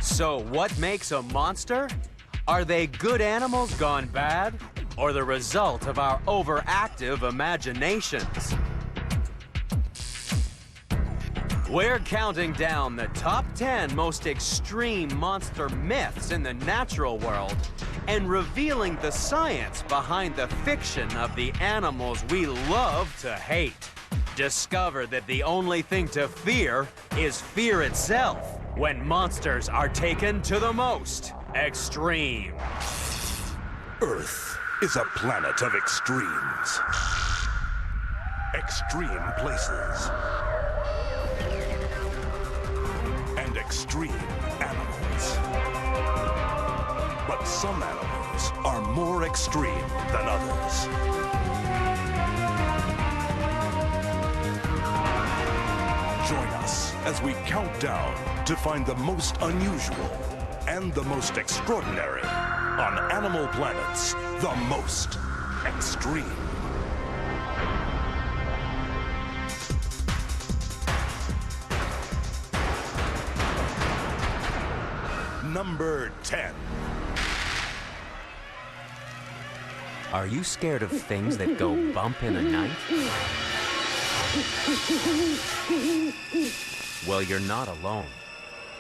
So what makes a monster? Are they good animals gone bad, or the result of our overactive imaginations? We're counting down the top 10 most extreme monster myths in the natural world and revealing the science behind the fiction of the animals we love to hate. Discover that the only thing to fear is fear itself when monsters are taken to the most extreme. Earth is a planet of extremes. Extreme places. And extreme animals. But some animals are more extreme than others. Join us as we count down to find the most unusual and the most extraordinary on Animal Planet's The Most Extreme. Number 10. Are you scared of things that go bump in the night? Well, you're not alone.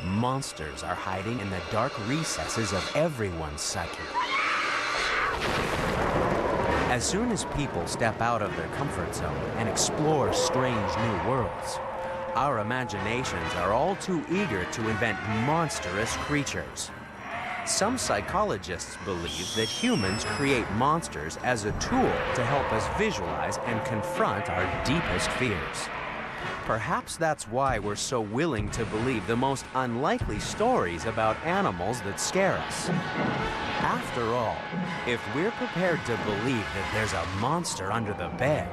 Monsters are hiding in the dark recesses of everyone's psyche. As soon as people step out of their comfort zone and explore strange new worlds, our imaginations are all too eager to invent monstrous creatures. Some psychologists believe that humans create monsters as a tool to help us visualize and confront our deepest fears. Perhaps that's why we're so willing to believe the most unlikely stories about animals that scare us. After all, if we're prepared to believe that there's a monster under the bed,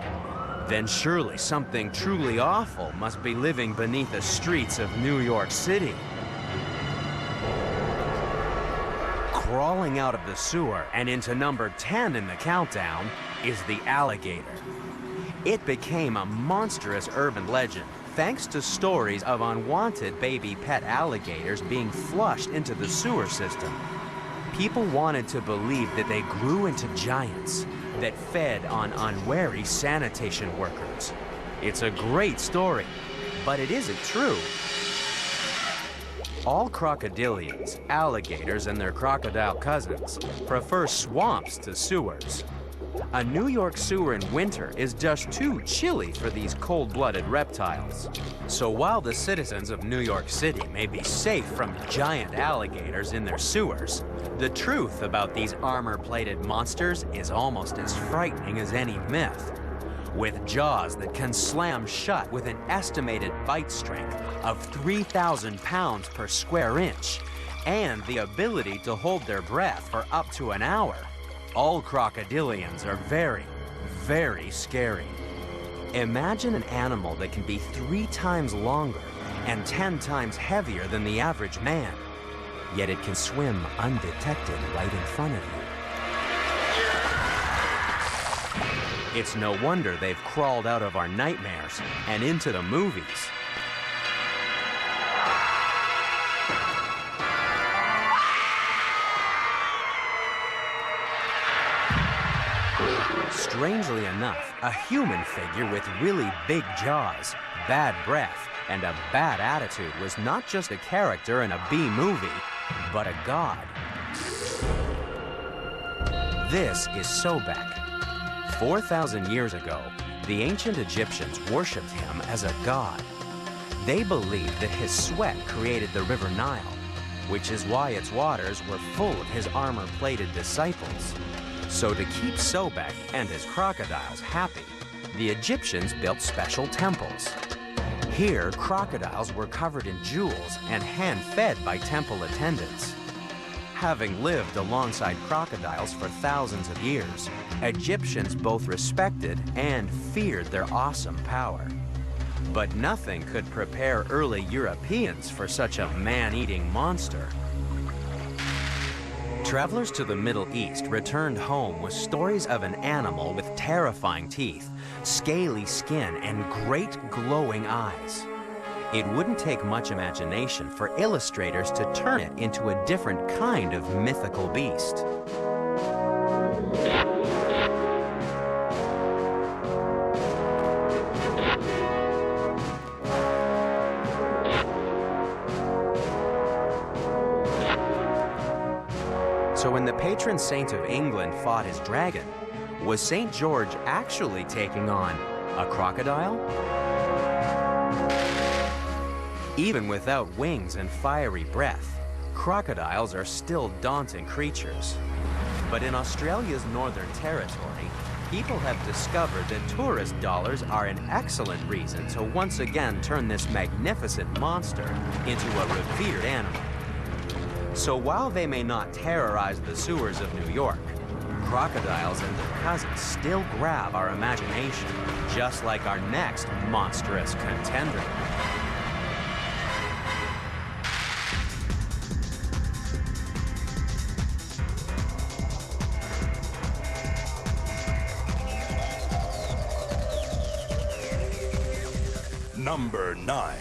then surely something truly awful must be living beneath the streets of New York City. Crawling out of the sewer and into number 10 in the countdown is the alligator. It became a monstrous urban legend thanks to stories of unwanted baby pet alligators being flushed into the sewer system. People wanted to believe that they grew into giants that fed on unwary sanitation workers. It's a great story, but it isn't true. All crocodilians, alligators, and their crocodile cousins prefer swamps to sewers. A New York sewer in winter is just too chilly for these cold-blooded reptiles. So while the citizens of New York City may be safe from giant alligators in their sewers, the truth about these armor-plated monsters is almost as frightening as any myth. With jaws that can slam shut with an estimated bite strength of 3,000 pounds per square inch, and the ability to hold their breath for up to an hour, all crocodilians are very, very scary. Imagine an animal that can be 3 times longer and 10 times heavier than the average man, yet it can swim undetected right in front of you. It's no wonder they've crawled out of our nightmares and into the movies. Strangely enough, a human figure with really big jaws, bad breath, and a bad attitude was not just a character in a B-movie, but a god. This is Sobek. 4,000 years ago, the ancient Egyptians worshipped him as a god. They believed that his sweat created the River Nile, which is why its waters were full of his armor-plated disciples. So to keep Sobek and his crocodiles happy, the Egyptians built special temples. Here, crocodiles were covered in jewels and hand-fed by temple attendants. Having lived alongside crocodiles for thousands of years, Egyptians both respected and feared their awesome power. But nothing could prepare early Europeans for such a man-eating monster. Travelers to the Middle East returned home with stories of an animal with terrifying teeth, scaly skin, and great glowing eyes. It wouldn't take much imagination for illustrators to turn it into a different kind of mythical beast. So when the patron saint of England fought his dragon, was St. George actually taking on a crocodile? Even without wings and fiery breath, crocodiles are still daunting creatures. But in Australia's Northern Territory, people have discovered that tourist dollars are an excellent reason to once again turn this magnificent monster into a revered animal. So while they may not terrorize the sewers of New York, crocodiles and their cousins still grab our imagination, just like our next monstrous contender. Number 9.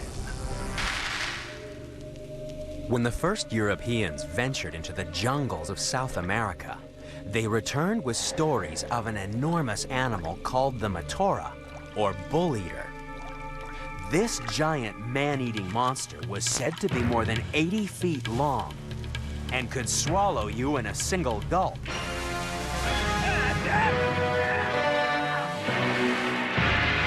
When the first Europeans ventured into the jungles of South America, they returned with stories of an enormous animal called the Matora, or bull eater. This giant man-eating monster was said to be more than 80 feet long and could swallow you in a single gulp.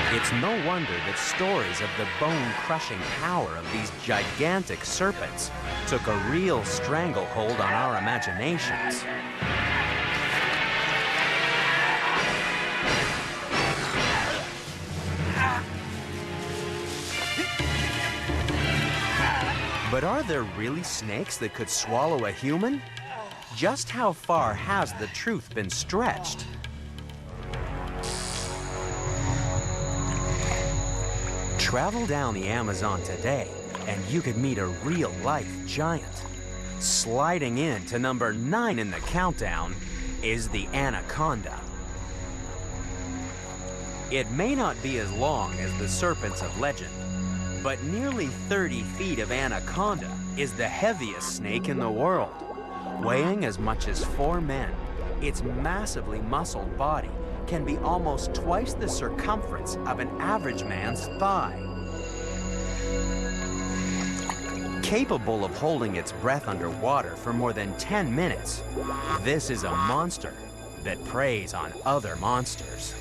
It's no wonder that stories of the bone-crushing power of these gigantic serpents took a real stranglehold on our imaginations. But are there really snakes that could swallow a human? Just how far has the truth been stretched? Travel down the Amazon today, and you could meet a real-life giant. Sliding in to number 9 in the countdown is the anaconda. It may not be as long as the serpents of legend, but nearly 30 feet of anaconda is the heaviest snake in the world. Weighing as much as 4 men, its massively muscled body can be almost twice the circumference of an average man's thigh. Capable of holding its breath underwater for more than 10 minutes, this is a monster that preys on other monsters.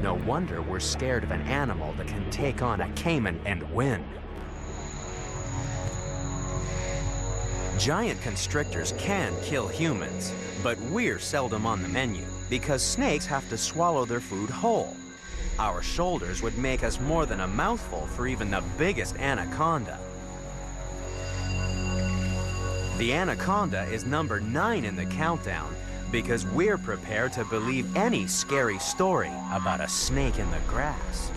No wonder we're scared of an animal that can take on a caiman and win. Giant constrictors can kill humans, but we're seldom on the menu because snakes have to swallow their food whole. Our shoulders would make us more than a mouthful for even the biggest anaconda. The anaconda is number 9 in the countdown because we're prepared to believe any scary story about a snake in the grass.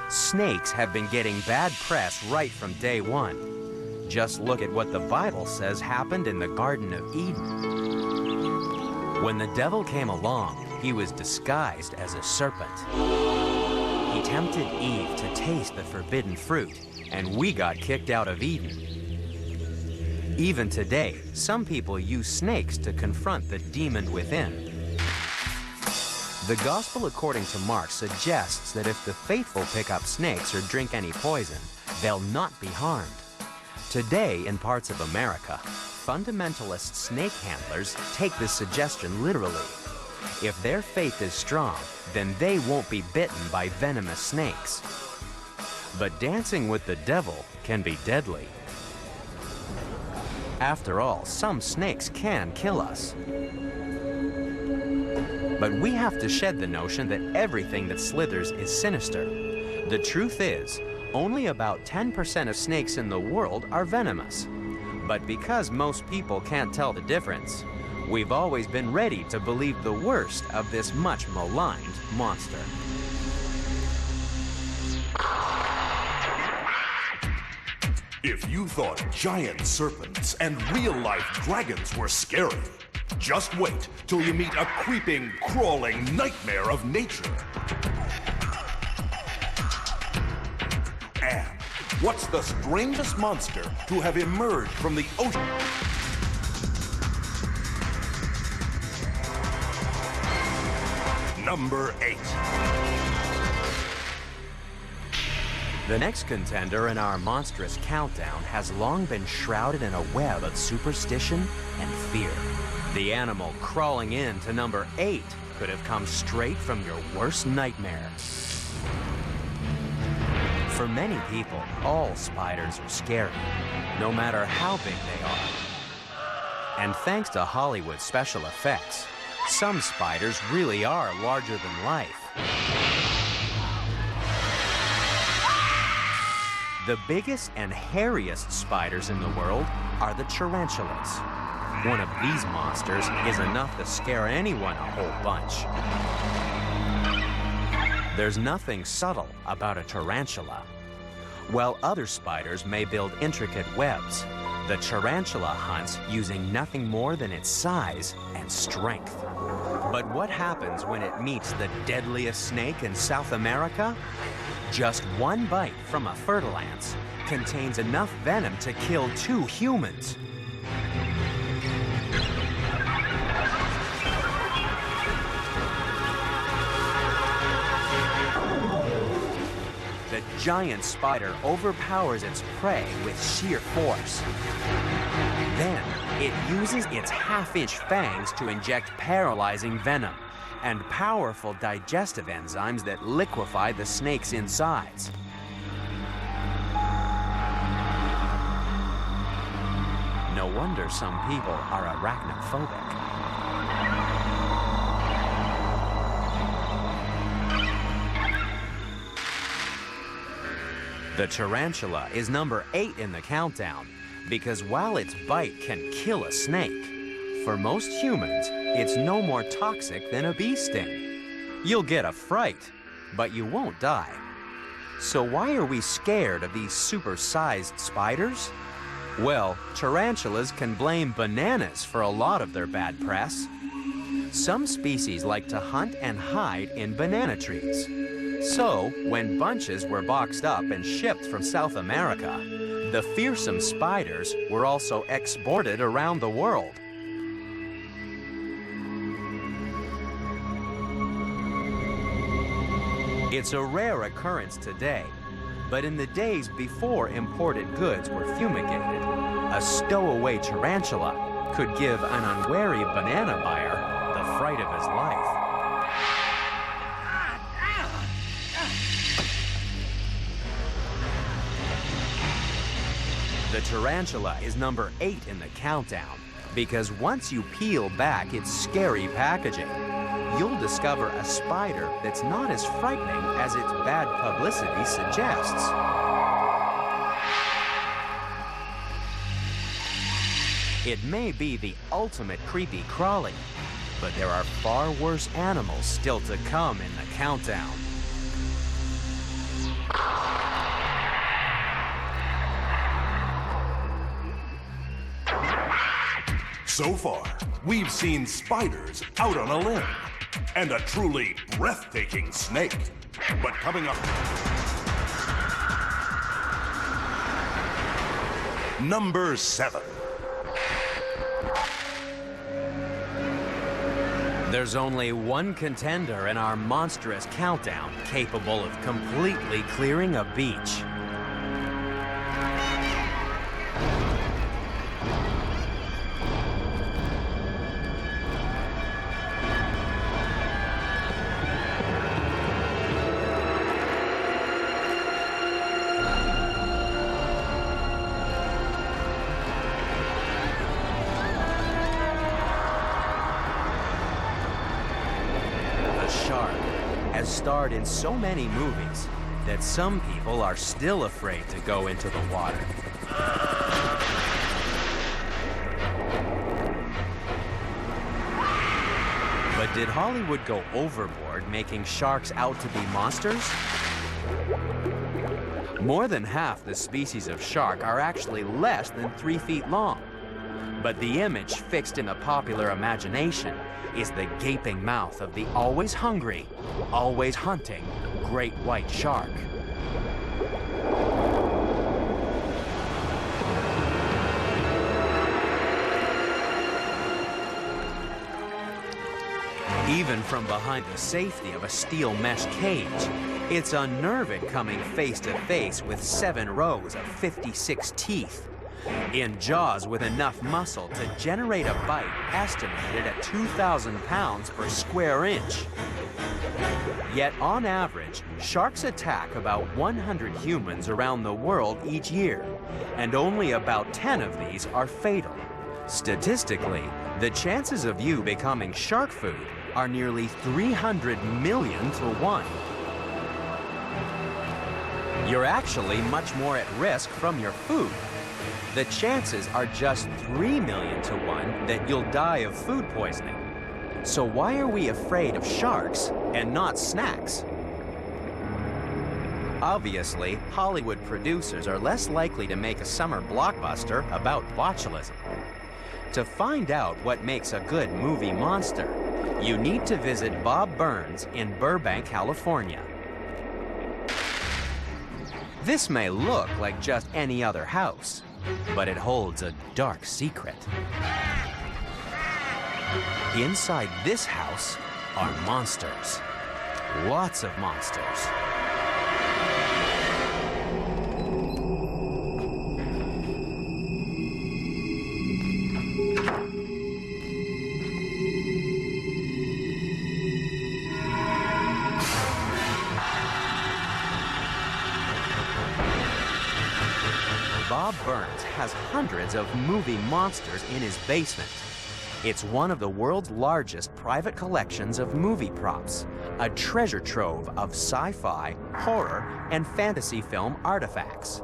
Snakes have been getting bad press right from day one. Just look at what the Bible says happened in the Garden of Eden. When the devil came along, he was disguised as a serpent. He tempted Eve to taste the forbidden fruit, and we got kicked out of Eden. Even today, some people use snakes to confront the demon within. The Gospel according to Mark suggests that if the faithful pick up snakes or drink any poison, they'll not be harmed. Today, in parts of America, fundamentalist snake handlers take this suggestion literally. If their faith is strong, then they won't be bitten by venomous snakes. But dancing with the devil can be deadly. After all, some snakes can kill us. But we have to shed the notion that everything that slithers is sinister. The truth is, only about 10% of snakes in the world are venomous. But because most people can't tell the difference, we've always been ready to believe the worst of this much maligned monster. If you thought giant serpents and real-life dragons were scary, Just wait till you meet a creeping, crawling nightmare of nature. And what's the strangest monster to have emerged from the ocean? Number 8. The next contender in our monstrous countdown has long been shrouded in a web of superstition and fear. The animal crawling in to number 8 could have come straight from your worst nightmare. For many people, all spiders are scary, no matter how big they are. And thanks to Hollywood special effects, some spiders really are larger than life. The biggest and hairiest spiders in the world are the tarantulas. One of these monsters is enough to scare anyone a whole bunch. There's nothing subtle about a tarantula. While other spiders may build intricate webs, the tarantula hunts using nothing more than its size and strength. But what happens when it meets the deadliest snake in South America? Just one bite from a fertilance contains enough venom to kill 2 humans. The giant spider overpowers its prey with sheer force. Then, it uses its half-inch fangs to inject paralyzing venom and powerful digestive enzymes that liquefy the snake's insides. No wonder some people are arachnophobic. The tarantula is number 8 in the countdown because while its bite can kill a snake, for most humans, it's no more toxic than a bee sting. You'll get a fright, but you won't die. So why are we scared of these super-sized spiders? Well, tarantulas can blame bananas for a lot of their bad press. Some species like to hunt and hide in banana trees. So, when bunches were boxed up and shipped from South America, the fearsome spiders were also exported around the world. It's a rare occurrence today, but in the days before imported goods were fumigated, a stowaway tarantula could give an unwary banana buyer the fright of his life. The tarantula is number 8 in the countdown because once you peel back its scary packaging, you'll discover a spider that's not as frightening as its bad publicity suggests. It may be the ultimate creepy crawly, but there are far worse animals still to come in the countdown. So far, we've seen spiders out on a limb and a truly breathtaking snake. But coming up, number 7. There's only one contender in our monstrous countdown capable of completely clearing a beach. Starred in so many movies that some people are still afraid to go into the water. But did Hollywood go overboard making sharks out to be monsters? More than half the species of shark are actually less than 3 feet long. But the image fixed in the popular imagination is the gaping mouth of the always hungry, always hunting great white shark. Even from behind the safety of a steel mesh cage, it's unnerving coming face to face with 7 rows of 56 teeth. In jaws with enough muscle to generate a bite estimated at 2,000 pounds per square inch. Yet on average, sharks attack about 100 humans around the world each year, and only about 10 of these are fatal. Statistically, the chances of you becoming shark food are nearly 300 million to 1. You're actually much more at risk from your food. The chances are just 3 million to 1 that you'll die of food poisoning. So why are we afraid of sharks and not snacks? Obviously, Hollywood producers are less likely to make a summer blockbuster about botulism. To find out what makes a good movie monster, you need to visit Bob Burns in Burbank, California. This may look like just any other house, but it holds a dark secret. Inside this house are monsters. Lots of monsters. Bob Burns has hundreds of movie monsters in his basement. It's one of the world's largest private collections of movie props, a treasure trove of sci-fi, horror, and fantasy film artifacts.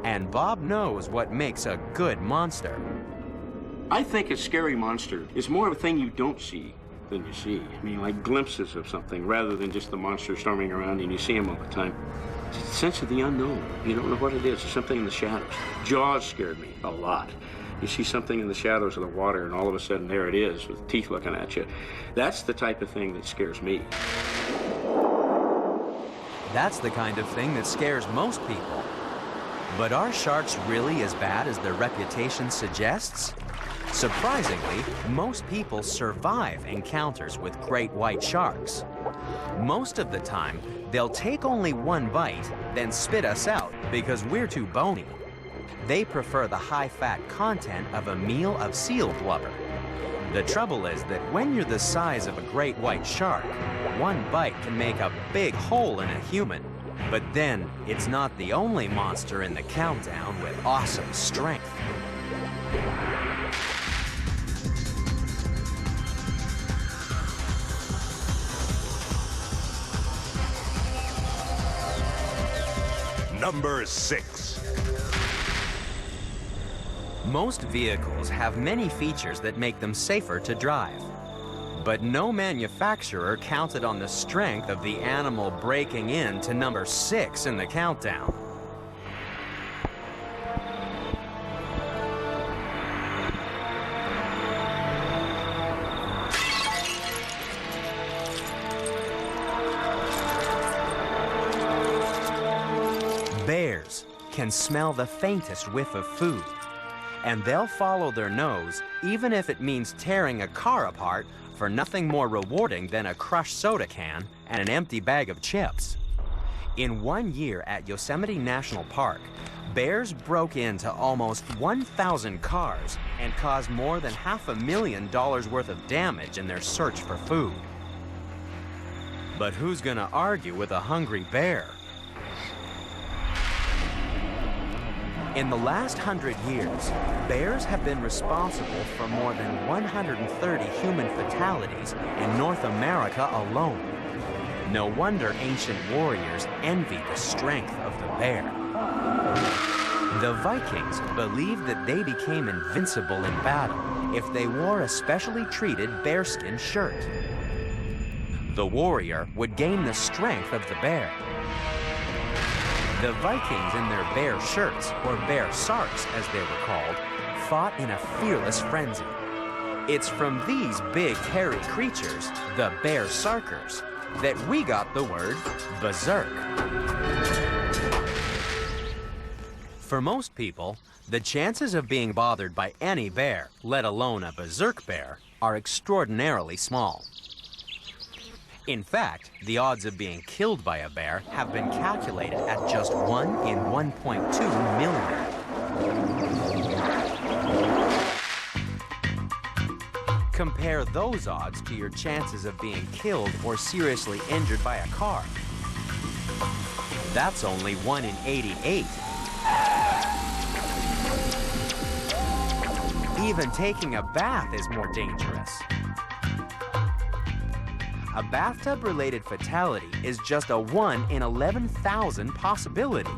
And Bob knows what makes a good monster. I think a scary monster is more of a thing you don't see than you see. I mean, like glimpses of something rather than just the monster storming around and you see him all the time. It's a sense of the unknown. You don't know what it is. It's something in the shadows. Jaws scared me a lot. You see something in the shadows of the water and all of a sudden there it is with teeth looking at you. That's the type of thing that scares me. That's the kind of thing that scares most people. But are sharks really as bad as their reputation suggests? Surprisingly, most people survive encounters with great white sharks. Most of the time, they'll take only one bite, then spit us out because we're too bony. They prefer the high-fat content of a meal of seal blubber. The trouble is that when you're the size of a great white shark, one bite can make a big hole in a human. But then, it's not the only monster in the countdown with awesome strength. Number 6. Most vehicles have many features that make them safer to drive. But no manufacturer counted on the strength of the animal breaking in to number 6 in the countdown. Bears can smell the faintest whiff of food, and they'll follow their nose even if it means tearing a car apart for nothing more rewarding than a crushed soda can and an empty bag of chips. In 1 year at Yosemite National Park, bears broke into almost 1,000 cars and caused more than $500,000 worth of damage in their search for food. But who's gonna argue with a hungry bear? In the last 100 years, bears have been responsible for more than 130 human fatalities in North America alone. No wonder ancient warriors envied the strength of the bear. The Vikings believed that they became invincible in battle if they wore a specially treated bearskin shirt. The warrior would gain the strength of the bear. The Vikings in their bear shirts, or bear sarks as they were called, fought in a fearless frenzy. It's from these big, hairy creatures, the bear-sarkers, that we got the word berserk. For most people, the chances of being bothered by any bear, let alone a berserk bear, are extraordinarily small. In fact, the odds of being killed by a bear have been calculated at just 1 in 1.2 million. Compare those odds to your chances of being killed or seriously injured by a car. That's only 1 in 88. Even taking a bath is more dangerous. A bathtub-related fatality is just a 1 in 11,000 possibility.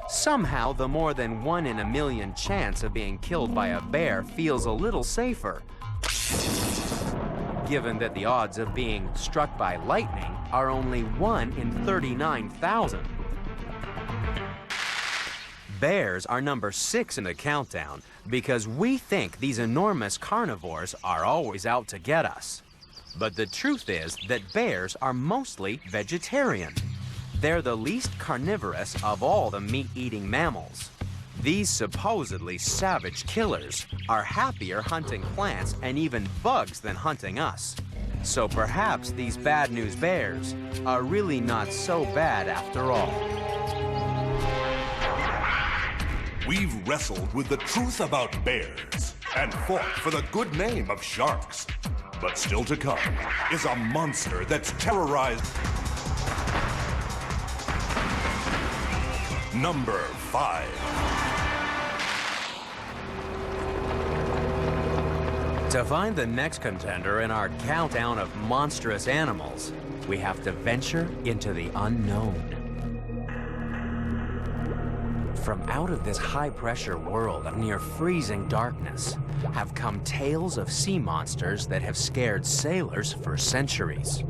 Somehow, the more than 1 in a million chance of being killed by a bear feels a little safer, given that the odds of being struck by lightning are only 1 in 39,000. Bears are number 6 in the countdown because we think these enormous carnivores are always out to get us. But the truth is that bears are mostly vegetarian. They're the least carnivorous of all the meat-eating mammals. These supposedly savage killers are happier hunting plants and even bugs than hunting us. So perhaps these bad news bears are really not so bad after all. We've wrestled with the truth about bears and fought for the good name of sharks. But still to come is a monster that's terrorized. Number 5. To find the next contender in our countdown of monstrous animals, we have to venture into the unknown. From out of this high-pressure world of near-freezing darkness have come tales of sea monsters that have scared sailors for centuries.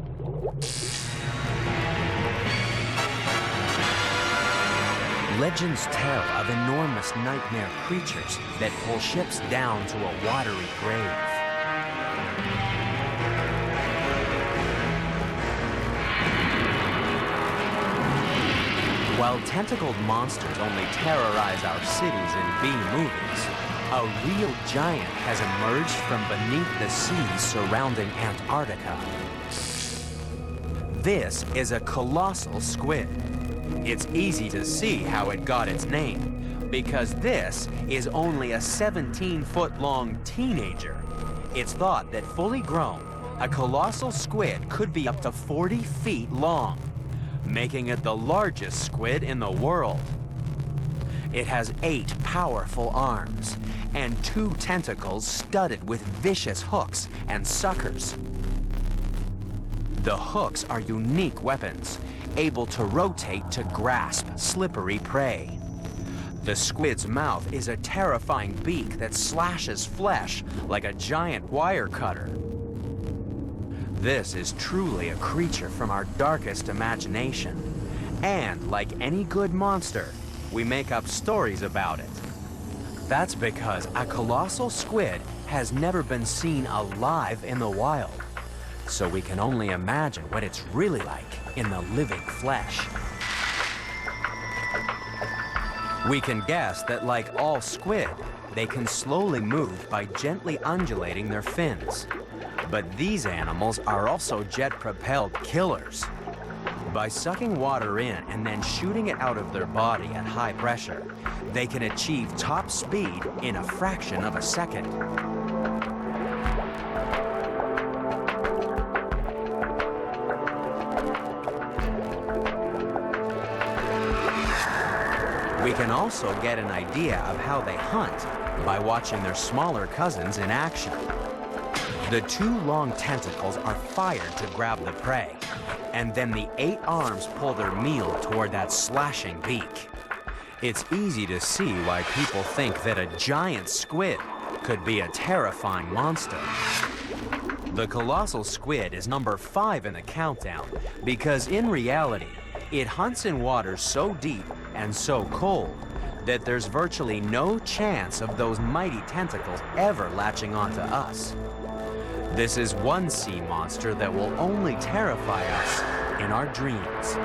Legends tell of enormous nightmare creatures that pull ships down to a watery grave. While tentacled monsters only terrorize our cities in B-movies, a real giant has emerged from beneath the seas surrounding Antarctica. This is a colossal squid. It's easy to see how it got its name, because this is only a 17-foot-long teenager. It's thought that fully grown, a colossal squid could be up to 40 feet long, making it the largest squid in the world. It has 8 powerful arms and 2 tentacles studded with vicious hooks and suckers. The hooks are unique weapons, able to rotate to grasp slippery prey. The squid's mouth is a terrifying beak that slashes flesh like a giant wire cutter. This is truly a creature from our darkest imagination. And like any good monster, we make up stories about it. That's because a colossal squid has never been seen alive in the wild. So we can only imagine what it's really like in the living flesh. We can guess that like all squid, they can slowly move by gently undulating their fins. But these animals are also jet-propelled killers. By sucking water in and then shooting it out of their body at high pressure, they can achieve top speed in a fraction of a second. We can also get an idea of how they hunt by watching their smaller cousins in action. The 2 long tentacles are fired to grab the prey, and then the 8 arms pull their meal toward that slashing beak. It's easy to see why people think that a giant squid could be a terrifying monster. The colossal squid is number 5 in the countdown because in reality, it hunts in waters so deep and so cold that there's virtually no chance of those mighty tentacles ever latching onto us. This is one sea monster that will only terrify us in our dreams.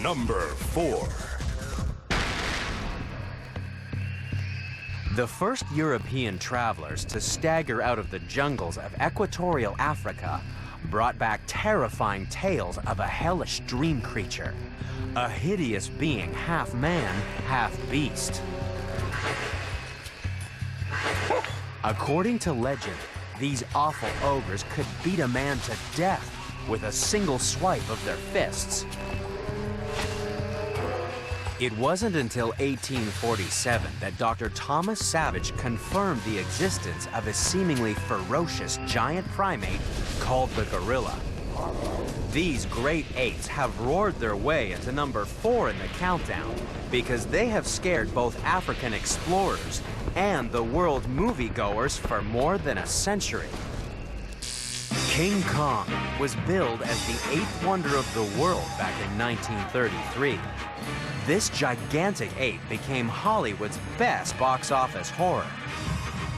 Number 4. The first European travelers to stagger out of the jungles of equatorial Africa brought back terrifying tales of a hellish dream creature, a hideous being half man, half beast. According to legend, these awful ogres could beat a man to death with a single swipe of their fists. It wasn't until 1847 that Dr. Thomas Savage confirmed the existence of a seemingly ferocious giant primate called the gorilla. These great apes have roared their way into number 4 in the countdown because they have scared both African explorers and the world moviegoers for more than a century. King Kong was billed as the 8th wonder of the world back in 1933. This gigantic ape became Hollywood's best box office horror.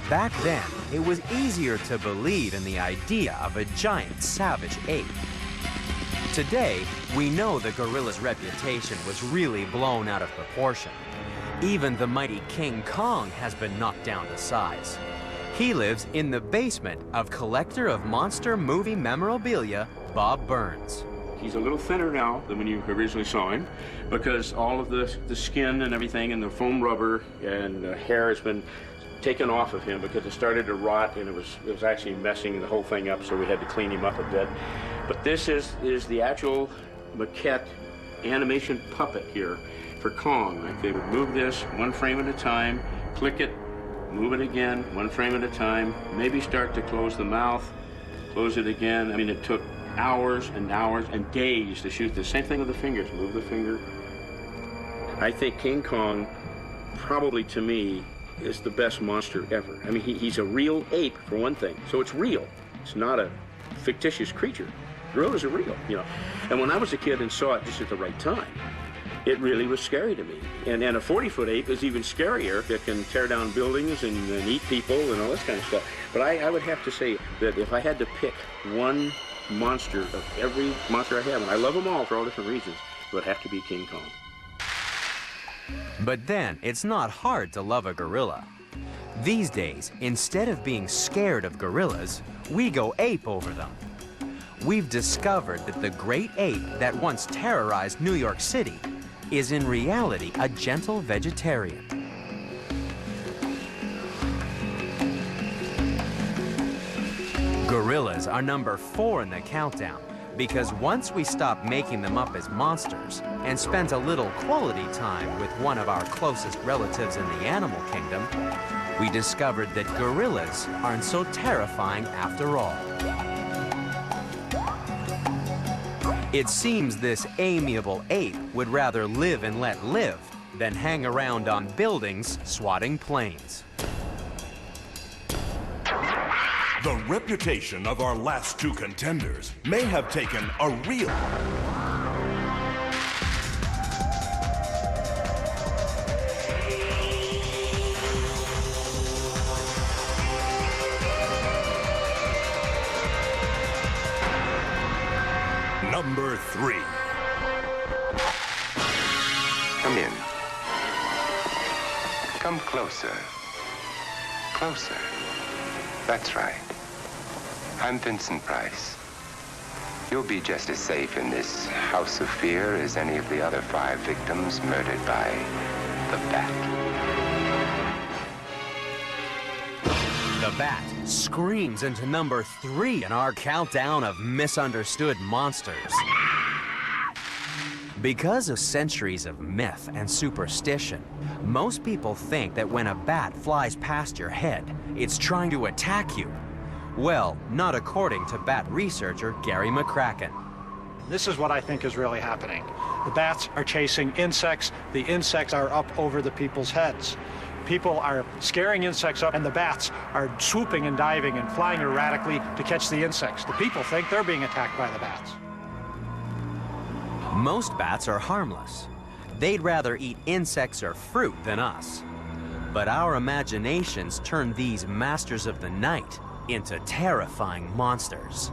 Back then, it was easier to believe in the idea of a giant savage ape. Today, we know the gorilla's reputation was really blown out of proportion. Even the mighty King Kong has been knocked down to size. He lives in the basement of collector of monster movie memorabilia, Bob Burns. He's a little thinner now than when you originally saw him because all of the skin and everything and the foam rubber and the hair has been taken off of him because it started to rot and it was actually messing the whole thing up, so we had to clean him up a bit. But this is the actual maquette animation puppet here for Kong. Like they would move this one frame at a time, click it, move it again, one frame at a time, maybe start to close the mouth, close it again. I mean, it took hours and days to shoot this. Same thing with the fingers. Move the finger. I think King Kong, probably to me, is the best monster ever. I mean, he's a real ape, for one thing. So it's real. It's not a fictitious creature. Gorillas are real, you know. And when I was a kid and saw it just at the right time, it really was scary to me. And a 40-foot ape is even scarier. It can tear down buildings and eat people and all this kind of stuff. But I would have to say that if I had to pick one monster of every monster I have, and I love them all for all different reasons, it would have to be King Kong. But then, it's not hard to love a gorilla. These days, instead of being scared of gorillas, we go ape over them. We've discovered that the great ape that once terrorized New York City is in reality a gentle vegetarian. Gorillas are number 4 in the countdown because once we stopped making them up as monsters and spent a little quality time with one of our closest relatives in the animal kingdom, we discovered that gorillas aren't so terrifying after all. It seems this amiable ape would rather live and let live than hang around on buildings swatting planes. The reputation of our last 2 contenders may have taken a real... Number 3. Come in. Come closer. Closer. That's right. I'm Vincent Price. You'll be just as safe in this house of fear as any of the other 5 victims murdered by the Bat. The Bat screams into number 3 in our countdown of misunderstood monsters. Because of centuries of myth and superstition, most people think that when a bat flies past your head, it's trying to attack you. Well, not according to bat researcher Gary McCracken. This is what I think is really happening. The bats are chasing insects. The insects are up over the people's heads. People are scaring insects up, and the bats are swooping and diving and flying erratically to catch the insects. The people think they're being attacked by the bats. Most bats are harmless. They'd rather eat insects or fruit than us. But our imaginations turn these masters of the night into terrifying monsters.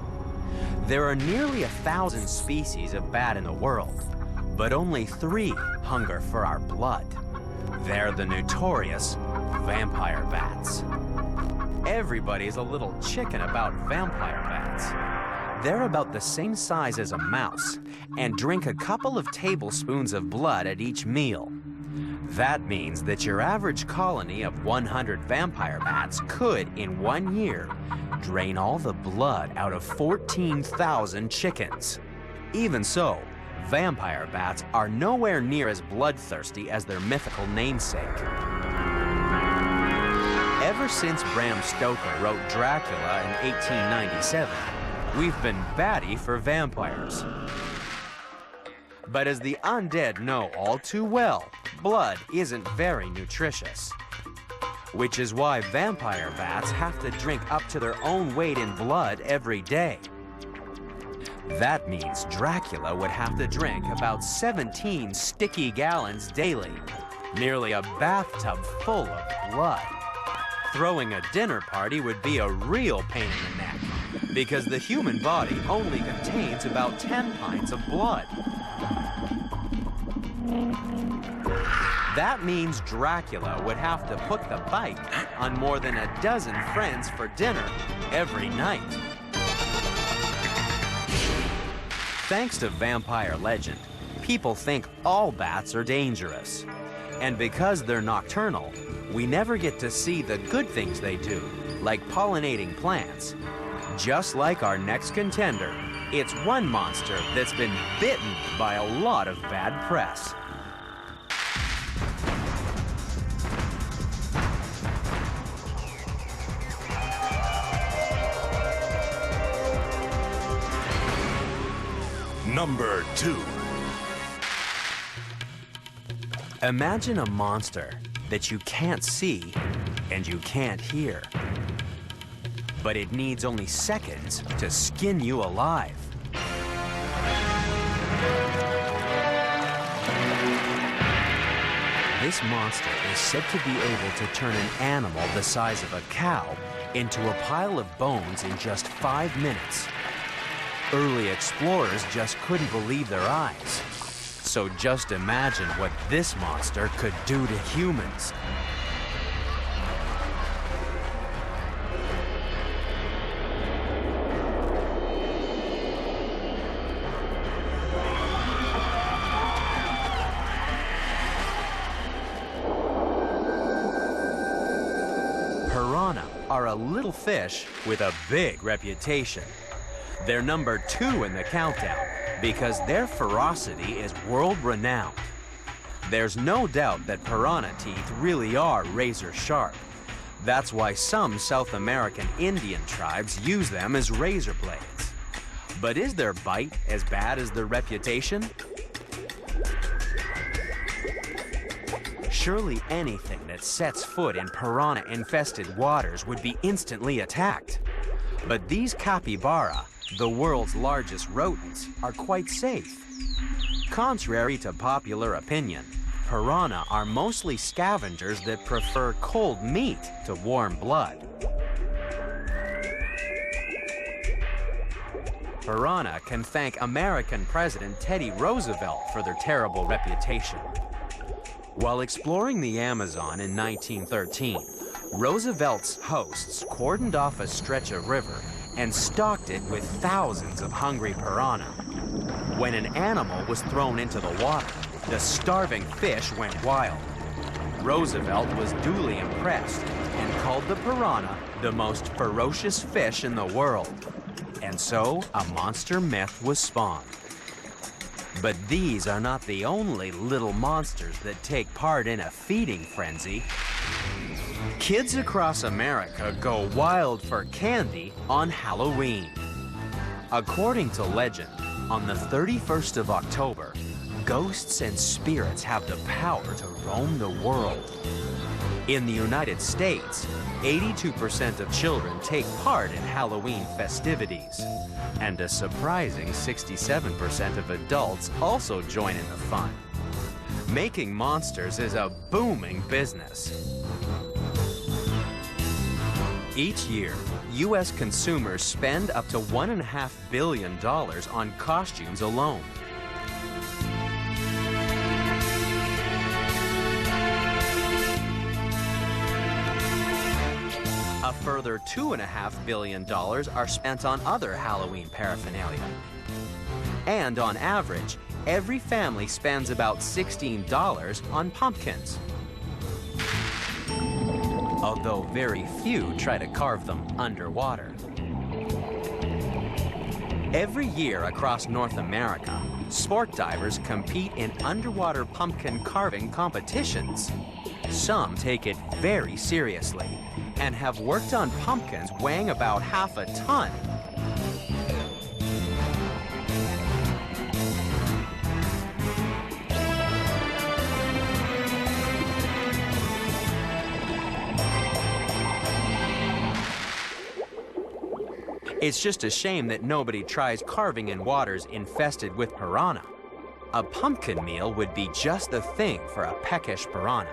There are nearly 1,000 species of bat in the world, but only 3 hunger for our blood. They're the notorious vampire bats. Everybody's a little chicken about vampire bats. They're about the same size as a mouse and drink a couple of tablespoons of blood at each meal. That means that your average colony of 100 vampire bats could, in 1 year, drain all the blood out of 14,000 chickens. Even so, vampire bats are nowhere near as bloodthirsty as their mythical namesake. Ever since Bram Stoker wrote Dracula in 1897, we've been batty for vampires. But as the undead know all too well, blood isn't very nutritious. Which is why vampire bats have to drink up to their own weight in blood every day. That means Dracula would have to drink about 17 sticky gallons daily, nearly a bathtub full of blood. Throwing a dinner party would be a real pain in the neck, because the human body only contains about 10 pints of blood. That means Dracula would have to put the bite on more than a dozen friends for dinner every night. Thanks to vampire legend, people think all bats are dangerous. And because they're nocturnal, we never get to see the good things they do, like pollinating plants. Just like our next contender, it's one monster that's been bitten by a lot of bad press. Number 2. Imagine a monster that you can't see and you can't hear. But it needs only seconds to skin you alive. This monster is said to be able to turn an animal the size of a cow into a pile of bones in just 5 minutes. Early explorers just couldn't believe their eyes. So just imagine what this monster could do to humans. Piranha are a little fish with a big reputation. They're number 2 in the countdown because their ferocity is world-renowned. There's no doubt that piranha teeth really are razor sharp. That's why some South American Indian tribes use them as razor blades. But is their bite as bad as their reputation? Surely anything that sets foot in piranha-infested waters would be instantly attacked. But these capybara, the world's largest rodents, are quite safe. Contrary to popular opinion, piranha are mostly scavengers that prefer cold meat to warm blood. Piranha can thank American President Teddy Roosevelt for their terrible reputation. While exploring the Amazon in 1913, Roosevelt's hosts cordoned off a stretch of river and stocked it with thousands of hungry piranha. When an animal was thrown into the water, the starving fish went wild. Roosevelt was duly impressed and called the piranha the most ferocious fish in the world. And so a monster myth was spawned. But these are not the only little monsters that take part in a feeding frenzy. Kids across America go wild for candy on Halloween. According to legend, on the 31st of October, ghosts and spirits have the power to roam the world. In the United States, 82% of children take part in Halloween festivities, and a surprising 67% of adults also join in the fun. Making monsters is a booming business. Each year, U.S. consumers spend up to $1.5 billion on costumes alone. A further $2.5 billion are spent on other Halloween paraphernalia. And on average, every family spends about $16 on pumpkins. Although very few try to carve them underwater. Every year across North America, sport divers compete in underwater pumpkin carving competitions. Some take it very seriously and have worked on pumpkins weighing about half a ton. It's just a shame that nobody tries carving in waters infested with piranha. A pumpkin meal would be just the thing for a peckish piranha.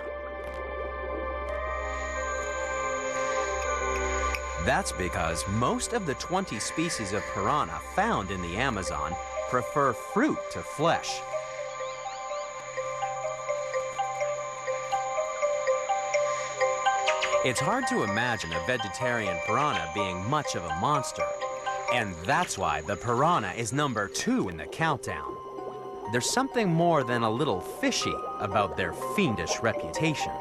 That's because most of the 20 species of piranha found in the Amazon prefer fruit to flesh. It's hard to imagine a vegetarian piranha being much of a monster, and that's why the piranha is number 2 in the countdown. There's something more than a little fishy about their fiendish reputation.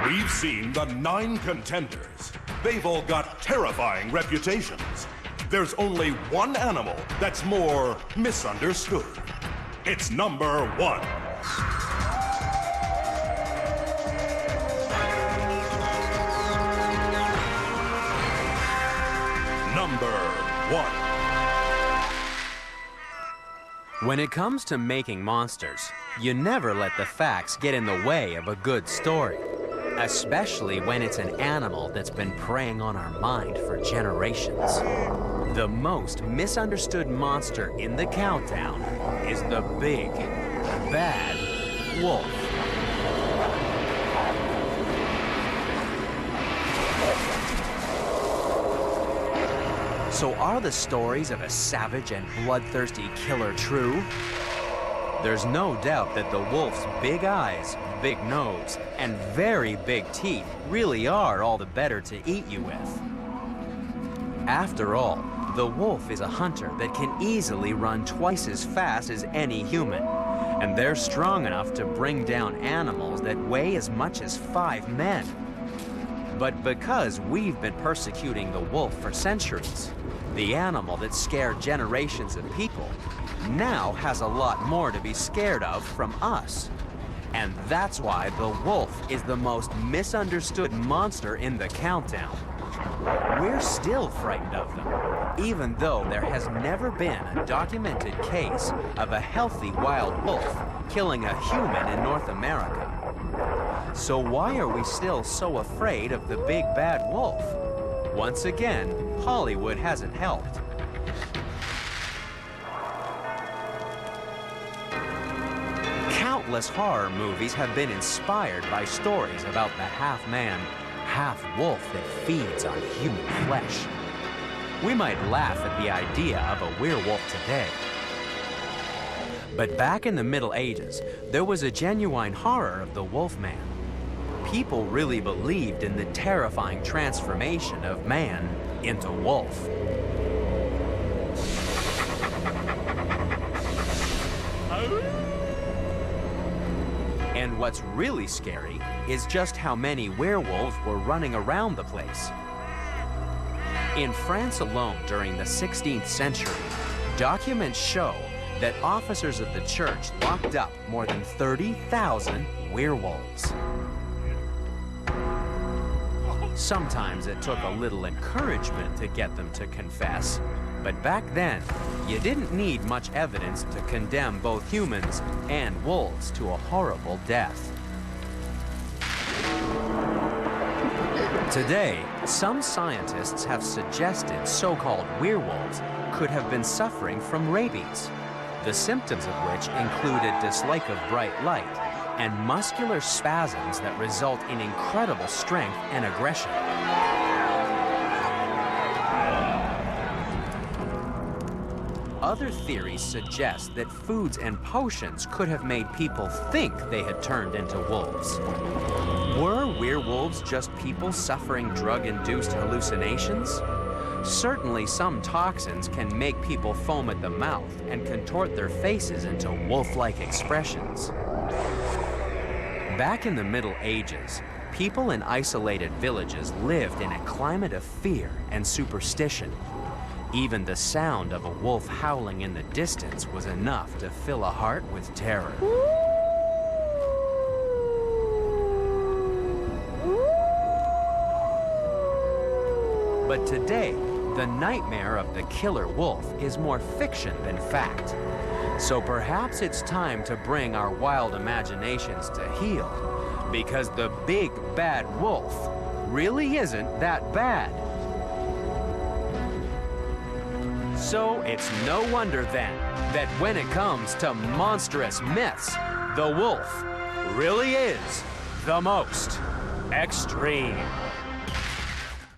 We've seen the 9 contenders. They've all got terrifying reputations. There's only one animal that's more misunderstood. It's number 1. Number 1. When it comes to making monsters, you never let the facts get in the way of a good story. Especially when it's an animal that's been preying on our mind for generations. The most misunderstood monster in the countdown is the big, bad wolf. So are the stories of a savage and bloodthirsty killer true? There's no doubt that the wolf's big eyes, big nose, and very big teeth really are all the better to eat you with. After all, the wolf is a hunter that can easily run twice as fast as any human, and they're strong enough to bring down animals that weigh as much as 5 men. But because we've been persecuting the wolf for centuries, the animal that scared generations of people now has a lot more to be scared of from us. And that's why the wolf is the most misunderstood monster in the countdown. We're still frightened of them, even though there has never been a documented case of a healthy wild wolf killing a human in North America. So why are we still so afraid of the big bad wolf? Once again, Hollywood hasn't helped. Countless horror movies have been inspired by stories about the half-man, half-wolf that feeds on human flesh. We might laugh at the idea of a werewolf today. But back in the Middle Ages, there was a genuine horror of the Wolfman. People really believed in the terrifying transformation of man into wolf. And what's really scary is just how many werewolves were running around the place. In France alone during the 16th century, documents show that officers of the church locked up more than 30,000 werewolves. Sometimes it took a little encouragement to get them to confess. But back then, you didn't need much evidence to condemn both humans and wolves to a horrible death. Today, some scientists have suggested so-called werewolves could have been suffering from rabies, the symptoms of which included dislike of bright light and muscular spasms that result in incredible strength and aggression. Other theories suggest that foods and potions could have made people think they had turned into wolves. Were werewolves just people suffering drug-induced hallucinations? Certainly some toxins can make people foam at the mouth and contort their faces into wolf-like expressions. Back in the Middle Ages, people in isolated villages lived in a climate of fear and superstition. Even the sound of a wolf howling in the distance was enough to fill a heart with terror. But today, the nightmare of the killer wolf is more fiction than fact. So perhaps it's time to bring our wild imaginations to heel, because the big bad wolf really isn't that bad. So it's no wonder then that when it comes to monstrous myths, the wolf really is the most extreme.